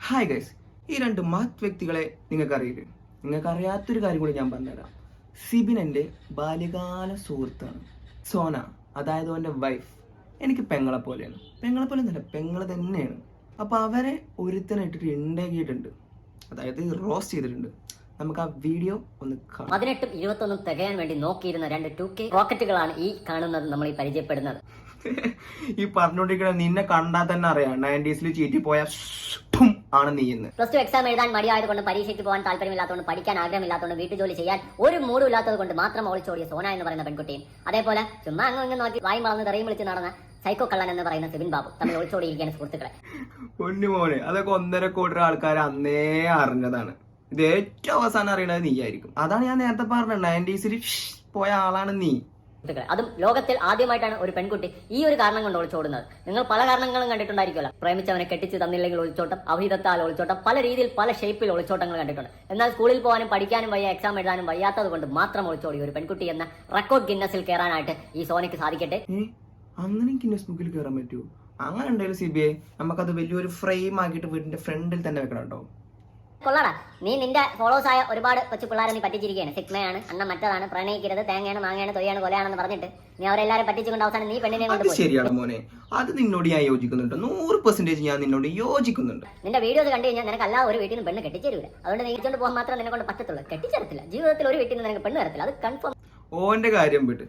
Hi guys, ഈ രണ്ട് മഹത് വ്യക്തികളെ നിങ്ങൾക്കറിയില്ലേ? നിങ്ങൾക്കറിയാത്തൊരു കാര്യം കൂടി ഞാൻ പറഞ്ഞുതരാം. സിബിൻ എൻ്റെ ബാല്യകാല സുഹൃത്താണ്. സോന, അതായത് അവൻ്റെ വൈഫ്, എനിക്ക് പെങ്ങളെ പോലെയാണ്. പെങ്ങളെ പോലെ തന്നെ പെങ്ങളെ തന്നെയാണ്. അപ്പോൾ അവരെ ഒരുത്തനായിട്ടിട്ട് ഉണ്ടാക്കിയിട്ടുണ്ട്, അതായത് റോസ്റ്റ് ചെയ്തിട്ടുണ്ട്. നമുക്ക് ആ വീഡിയോ ഒന്ന് കാണാം. 18 21 തികയാൻ വേണ്ടി നോക്കിയിരുന്ന 2 2K റോക്കറ്റുകളാണ് ഈ കാണുന്നത്, നമ്മൾ ഈ പരിചയപ്പെടുന്നത്. ഈ പറഞ്ഞോണ്ടിരിക്കുന്ന നിന്നെ കണ്ടാൽ തന്നെ അറിയാം 90s ചീറ്റി പോയ ആണ് നീ എന്ന്. +2 എക്സാം എഴുതാൻ മടിയായതുകൊണ്ട്, പരീക്ഷയ്ക്ക് പോകാൻ താല്പര്യമില്ലാത്തതുകൊണ്ട്, പഠിക്കാൻ ആഗ്രഹമില്ലാത്തതുകൊണ്ട്, വീട്ടു ജോലി ചെയ്യാൻ ഒരു മൂടും ഇല്ലാത്തത് കൊണ്ട് മാത്രം ഒളിച്ചോടിയ സോന എന്ന് പറയുന്ന പെൺകുട്ടിയും, അതേപോലെ ചുമ്മാ അങ്ങ് നോക്കി വായും വളർന്ന് തെറിയും വിളിച്ച് നടന്ന സൈക്കോ കള്ളൻ എന്ന് പറയുന്ന സിബിൻ ബാബു തമ്മിൽ ഒളിച്ചോടിയിരിക്കുകയാണ് സുഹൃത്തുക്കളെ. പൊന്നുമോനെ, അതൊക്കെ 1.5 കോടി ആൾക്കാർ അന്നേ അറിഞ്ഞതാണ്. ഇത് ഏറ്റവും അവസാനം അറിയണത് നീ ആയിരിക്കും. അതാണ് ഞാൻ നേരത്തെ പറഞ്ഞത്, 90s പോയ ആളാണ് നീ. അതും ലോകത്തിൽ ആദ്യമായിട്ടാണ് ഒരു പെൺകുട്ടി ഈ ഒരു കാരണം കൊണ്ട് ഒളിച്ചോടുന്നത്. നിങ്ങൾ പല കാരണങ്ങളും കണ്ടിട്ടുണ്ടായിരിക്കുമല്ലോ. പ്രേമിച്ചവനെ കെട്ടിച്ച് തന്നില്ലെങ്കിൽ ഒളിച്ചോട്ടം, അവിഹിതത്താൽ ഒളിച്ചോട്ടം, പല രീതിയിൽ പല ഷേപ്പിൽ ഒളിച്ചോട്ടങ്ങൾ കണ്ടിട്ടുണ്ട്. എന്നാൽ സ്കൂളിൽ പോകാനും പഠിക്കാനും വയ്യ, എക്സാം എഴുതാനും വയ്യാത്തത് കൊണ്ട് മാത്രം ഒളിച്ചോടി ഒരു പെൺകുട്ടി എന്ന റെക്കോർഡ് ഗിന്നസിൽ കയറാനായിട്ട് ഈ സോനയ്ക്ക് സാധിക്കട്ടെ. അങ്ങനെ ഗിന്നസ് ബുക്കിൽ കയറാൻ പറ്റുമോ? അങ്ങനെ ഉണ്ടായാലും CBI നമുക്കത് വലിയൊരു ഫ്രെയിം ആക്കിയിട്ട് വീടിന്റെ ഫ്രണ്ടിൽ തന്നെ വെക്കണം കേട്ടോ. കൊള്ളാടാ, നീ നിന്റെ ഫോളോസ് ആയ ഒരുപാട് കൊച്ചു പിള്ളേരെ നീ പറ്റിച്ചിരിക്കുകയാണ്. സിഗ്മയാണ്, അണ്ണൻ മറ്റതാണ്, പ്രണയിക്കരുത്, തേങ്ങയാണ്, മാങ്ങയാണ്, തൊയ്യാണ്, കൊലയാണെന്ന് പറഞ്ഞിട്ട് നീ അവരെല്ലാരും പറ്റിച്ചുകൊണ്ട് അവസാനം നീ പെണ്ണിനെ കൊണ്ട് പോയി. ശരിയാണ് മോനെ, അത് നിന്നോട് ഞാൻ യോജിക്കുന്നുണ്ട്, 100% ഞാൻ നിന്നോട് യോജിക്കുന്നുണ്ട്. നിന്റെ വീഡിയോസ് കണ്ടു കഴിഞ്ഞാൽ നിനക്ക് അല്ലാതെ ഒരു വീട്ടിൽ നിന്ന് പെണ്ണ് കെട്ടിച്ചേരൂല. അതുകൊണ്ട് നീ ഇരിച്ചോണ്ട് പോകാൻ മാത്രം നിന്നെ കൊണ്ട് പറ്റത്തുള്ളൂ. കെട്ടിച്ചേരത്തില്ല, ജീവിതത്തിൽ ഒരു വീട്ടിൽ നിന്ന് നിനക്ക് പെണ്ണ് വരത്തില്ല, അത് കൺഫേം. ഓന്റെ കാര്യം വിട്ട്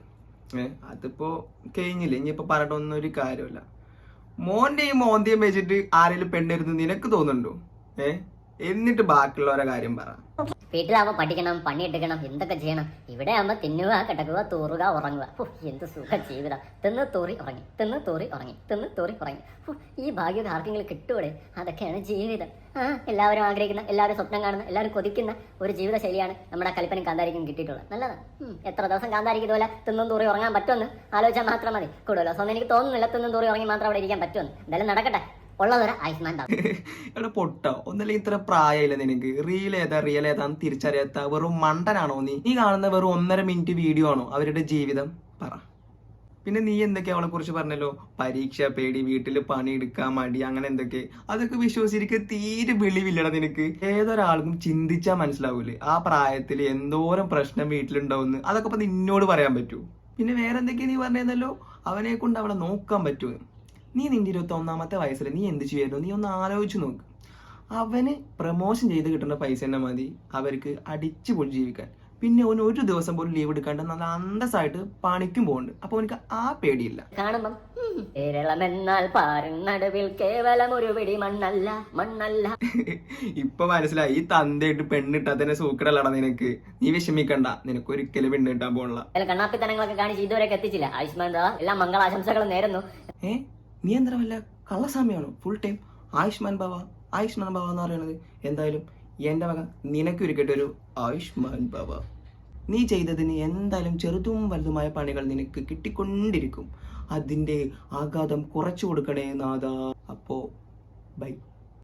അതിപ്പോ കഴിഞ്ഞില്ലേ, ഇനിയിപ്പോ പറഞ്ഞിട്ടൊന്നും ഒരു കാര്യമില്ല. മോന്റെയും മോന്റെയും വെച്ചിട്ട് ആരെങ്കിലും പെണ്ണിരുന്ന് നിനക്ക് തോന്നുന്നുണ്ടോ? എന്നിട്ട് ബാക്കിയുള്ളവരെ കാര്യം പറ. വീട്ടിലാവുമ്പോ പഠിക്കണം, പണിയെടുക്കണം, എന്തൊക്കെ ചെയ്യണം. ഇവിടെ ആവുമ്പോ തിന്നുക, കിടക്കുക, തൂറുക, ഉറങ്ങുക. എന്ത് സുഖ ജീവിതം. തിന്ന് തൂറി ഉറങ്ങി, തിന്ന് തൂറി ഉറങ്ങി, തിന്ന് തൂറി ഉറങ്ങി. ഈ ഭാഗ്യം ആർക്കെങ്കിലും കിട്ടൂടെ? അതൊക്കെയാണ് ജീവിതം. എല്ലാവരും ആഗ്രഹിക്കുന്ന, എല്ലാവരും സ്വപ്നം കാണുന്ന, എല്ലാവരും കൊതിക്കുന്ന ഒരു ജീവിത ശൈലിയാണ് നമ്മുടെ കൽപ്പനയും കാന്താരിക്കും കിട്ടിയിട്ടുള്ളത്. നല്ലതാണ്. എത്ര ദിവസം കാന്താരിക്ക് ഇതുപോലെ തിന്നും തൂറി ഉറങ്ങാൻ പറ്റുമെന്ന് ആലോചിച്ചാൽ മാത്രം മതി. കൂടുതൽ ദിവസം എനിക്ക് തോന്നുന്നില്ല തിന്നും തൂറി ഉറങ്ങി മാത്രം അവിടെ ഇരിക്കാൻ പറ്റുമെന്ന്. എന്തായാലും നടക്കട്ടെ. എടാ പൊട്ടോ, ഒന്നല്ലെങ്കിൽ ഇത്ര പ്രായമില്ല നിനക്ക്. റിയൽ ഏതാന്ന് തിരിച്ചറിയാത്ത വെറും മണ്ടനാണോ നീ? നീ കാണുന്ന വെറും 1.5 മിനിറ്റ് വീഡിയോ ആണോ അവരുടെ ജീവിതം? പറ. പിന്നെ നീ എന്തൊക്കെയാ അവളെ കുറിച്ച് പറഞ്ഞല്ലോ, പരീക്ഷ പേടി, വീട്ടിൽ പണിയെടുക്കാൻ മടി, അങ്ങനെ എന്തൊക്കെ. അതൊക്കെ വിശ്വസിച്ചിരിക്കുക തീരെ വെളിവില്ലടാ നിനക്ക്. ഏതൊരാൾക്കും ചിന്തിച്ചാൽ മനസ്സിലാവൂലേ ആ പ്രായത്തിൽ എന്തോരം പ്രശ്നം വീട്ടിലുണ്ടാവുമെന്ന്. അതൊക്കെ ഇപ്പൊ നിന്നോട് പറയാൻ പറ്റൂ? പിന്നെ വേറെ എന്തൊക്കെയാ നീ പറഞ്ഞല്ലോ, അവനെ കൊണ്ട് അവളെ നോക്കാൻ പറ്റുമോ? നീ നിന്റെ 21-ാമത്തെ വയസ്സിൽ നീ എന്ത് ചെയ്യുന്നു? നീ ഒന്ന് ആലോചിച്ച് നോക്ക്. അവന് പ്രമോഷൻ ചെയ്ത് കിട്ടുന്ന പൈസ തന്നെ മതി അവർക്ക് അടിച്ചു പൊളി ജീവിക്കാൻ. പിന്നെ അവന് ഒരു ദിവസം പോലും ലീവ് എടുക്കാണ്ട് നല്ല അന്തസ്സായിട്ട് പണിക്കും പോകുന്നുണ്ട്. അപ്പൊ അവനക്ക് ആ പേടിയില്ല. കാണുമ്പം കേവലം ഒരു പിടി മണ്ണല്ല മണ്ണല്ല. ഇപ്പൊ മനസ്സിലായി, ഈ തന്തയായിട്ട് പെണ്ണിട്ടാ തന്നെ സൂക്കടല്ലടാ നിനക്ക്. നീ വിഷമിക്കണ്ട, നിനക്ക് ഒരിക്കലും പെണ്ണ് കിട്ടാൻ പോണില്ല. കണ്ണാപ്പിത്തനങ്ങളൊക്കെ കാണിച്ച് ഇതുവരെ എത്തിച്ചില്ല. ആയുഷ്മാൻ എല്ലാ മംഗളാശംസകളും നേരുന്നു. നീ എന്താ വല്ല കള്ളസ്വാമിയാണോ ഫുൾ ടൈം ആയുഷ്മാൻ ബാബ ആയുഷ്മാൻ ബാബ എന്ന് പറയുന്നത്? എന്തായാലും എൻ്റെ വക നിനക്ക് ഒരുക്കിട്ടൊരു ആയുഷ്മാൻ ബാബ. നീ ചെയ്തതിന് എന്തായാലും ചെറുതും വലുതുമായ പണികൾ നിനക്ക് കിട്ടിക്കൊണ്ടിരിക്കും. അതിൻ്റെ ആഘാതം കുറച്ചു കൊടുക്കണേ നാഥാ. അപ്പോ ബൈ.